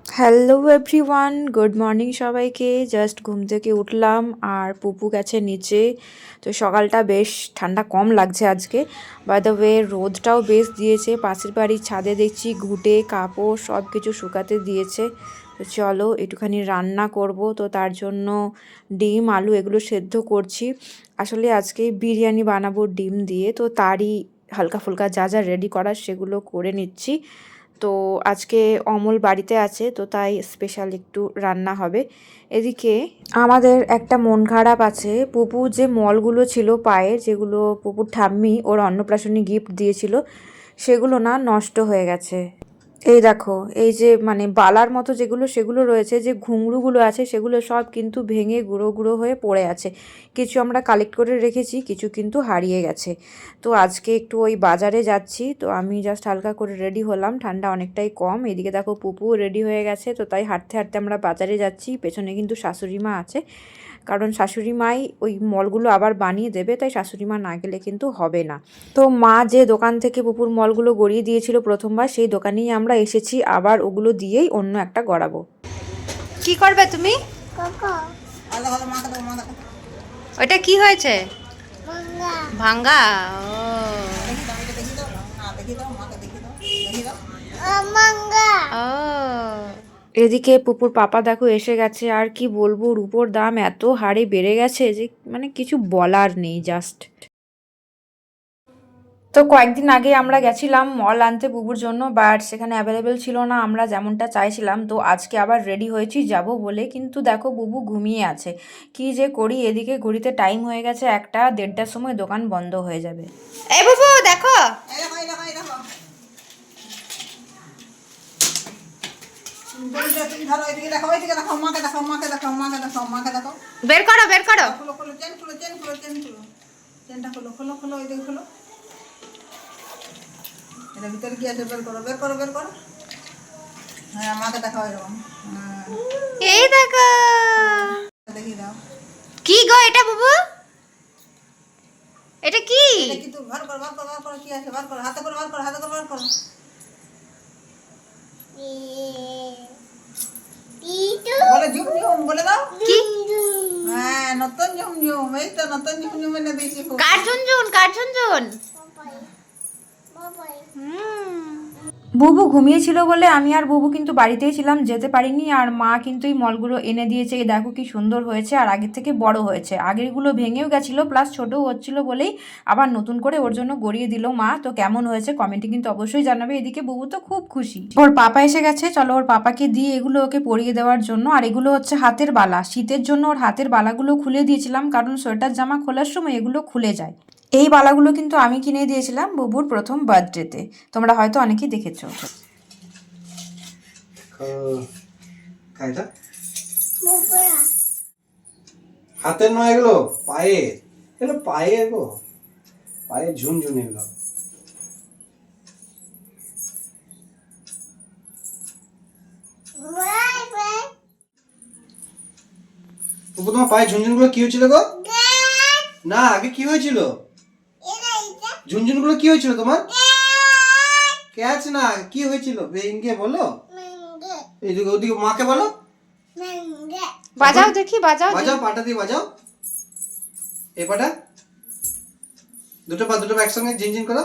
Hello everyone, good morning সবাইকে। Just ঘুম থেকে উঠলাম আর পুপু গেছে নিচে। তো সকালটা বেশ ঠান্ডা কম লাগছে আজকে। বাই দ্য ওয়ে রোদটাও বেশ দিয়েছে, পাশের বাড়ির ছাদে দেখছি ঘুঁটে কাপড় সব কিছু শুকাতে দিয়েছে। তো চলো একটুখানি রান্না করব, তো তার জন্য ডিম আলু এগুলো সেদ্ধ করছি। আসলে আজকে বিরিয়ানি বানাবো ডিম দিয়ে, তো তারই হালকা ফুলকা যা যা রেডি করার সেগুলো করে নিচ্ছি। তো আজকে অমল বাড়িতে আছে, তো তাই স্পেশাল একটু রান্না হবে। এদিকে আমাদের একটা মন খারাপ আছে। পুপু যে মলগুলো ছিল পায়ের, যেগুলো পুপুর ঠাম্মি ওর অন্নপ্রাশনে গিফট দিয়েছিল, সেগুলো না নষ্ট হয়ে গেছে। এই দেখো, এই যে মানে বালার মতো যেগুলো সেগুলো রয়েছে, যে ঘুঙরুগুলো আছে সেগুলো সব কিন্তু ভেঙে গুঁড়ো গুঁড়ো হয়ে পড়ে আছে। কিছু আমরা কালেক্ট করে রেখেছি, কিছু কিন্তু হারিয়ে গেছে। তো আজকে একটু ওই বাজারে যাচ্ছি, তো আমি জাস্ট হালকা করে রেডি হলাম, ঠান্ডা অনেকটাই কম। এদিকে দেখো পুপু রেডি হয়ে গেছে, তো তাই হাঁটতে হাঁটতে আমরা বাজারে যাচ্ছি। পেছনে কিন্তু শাশুড়ি মা আছে, কারণ শাশুড়ি মাই ওই মলগুলো আবার বানিয়ে দেবে, তাই শাশুড়ি মা না গেলে কিন্তু হবে না। তো মা যে দোকান থেকে পুপুর মলগুলো গড়িয়ে দিয়েছিল প্রথমবার, সেই দোকানেই আমরা এসেছি, আবার ওগুলো দিয়েই অন্য একটা গড়াবো। কি করবে তুমি? ওইটা কি হয়েছে? ভাঙ্গা। ও, এদিকে পুপুর পাপা দেখো এসে গেছে। আর কি বলবো, রুপোর দাম এত হারে বেড়ে গেছে যে মানে কিছু বলার নেই জাস্ট। তো কয়েকদিন আগে আমরা গেছিলাম মল আনতে বুবুর জন্য, বাট সেখানে অ্যাভেলেবেল ছিল না আমরা যেমনটা চাইছিলাম। তো আজকে আবার রেডি হয়েছি যাব বলে, কিন্তু দেখো বুবু ঘুমিয়ে আছে। কি যে করি, এদিকে ঘড়িতে টাইম হয়ে গেছে 1টা, 1:30টার সময় দোকান বন্ধ হয়ে যাবে। এই বুবু দেখো, বের করো বের করো। এটা ভিতরে কি আছে বের করো বের করো বের করো। হ্যাঁ মাকে দেখাও এরকম। এই দেখো, দেখিয়ে দাও কি গো এটা বুবু, এটা কি? এটা কি তুমি বার করো বার করো বার করো কি আছে বার করো হাতে করে বার করো হাতে করে বার করো। বলে ঝুম ঝুম বলে দাও কি? হ্যাঁ নতুন ঝুম ঝুম, এই তো নতুন ঝুম ঝুম এনে দিয়েছি। কার ঝুনঝুন কার ঝুনঝুন? বুবু ঘুমিয়েছিল বলে আমি আর বুবু কিন্তু বাড়িতেই ছিলাম, যেতে পারিনি। আর মা কিন্তু এই মলগুলো এনে দিয়েছে। এই দেখো কি সুন্দর হয়েছে, আর আগের থেকে বড় হয়েছে। আগেরগুলো ভেঙেও গেছিলো, প্লাস ছোটও হচ্ছিল বলেই আবার নতুন করে ওর জন্য গড়িয়ে দিল মা। তো কেমন হয়েছে কমেন্টে কিন্তু অবশ্যই জানাবে। এদিকে বুবু তো খুব খুশি, ওর পাপা এসে গেছে। চলো ওর পাপাকে দিয়ে এগুলো ওকে পরিয়ে দেওয়ার জন্য। আর এগুলো হচ্ছে হাতের বালা, শীতের জন্য ওর হাতের বালাগুলো খুলে দিয়েছিলাম, কারণ সোয়েটার জামা খোলার সময় এগুলো খুলে যায়। এই বালাগুলো কিন্তু আমি কিনে দিয়েছিলাম বুবুর প্রথম বার্থডেতে, তোমরা হয়তো অনেকেই দেখেছো। হাতের নয় এগুলো, পায়ে, এগুলো পায়ে, এগুলো পায়ে ঝুনঝুন এগুলো। তোমার পায়ে ঝুনঝুন গুলো কি হয়েছিল গো? না আগে কি হয়েছিল? ঝুনঝুন গুলো কি হয়েছিল তোমার? ক্যাচ না, কি হয়েছিল ভেঙ্গে বলো। এইদিকে ওদিকে মাকে বলো, বাজাও দেখি, বাজাও বাজাও পাটা দিয়ে বাজাও। এই পাটা, দুটো পা একসঙ্গে ঝিনঝিন করো।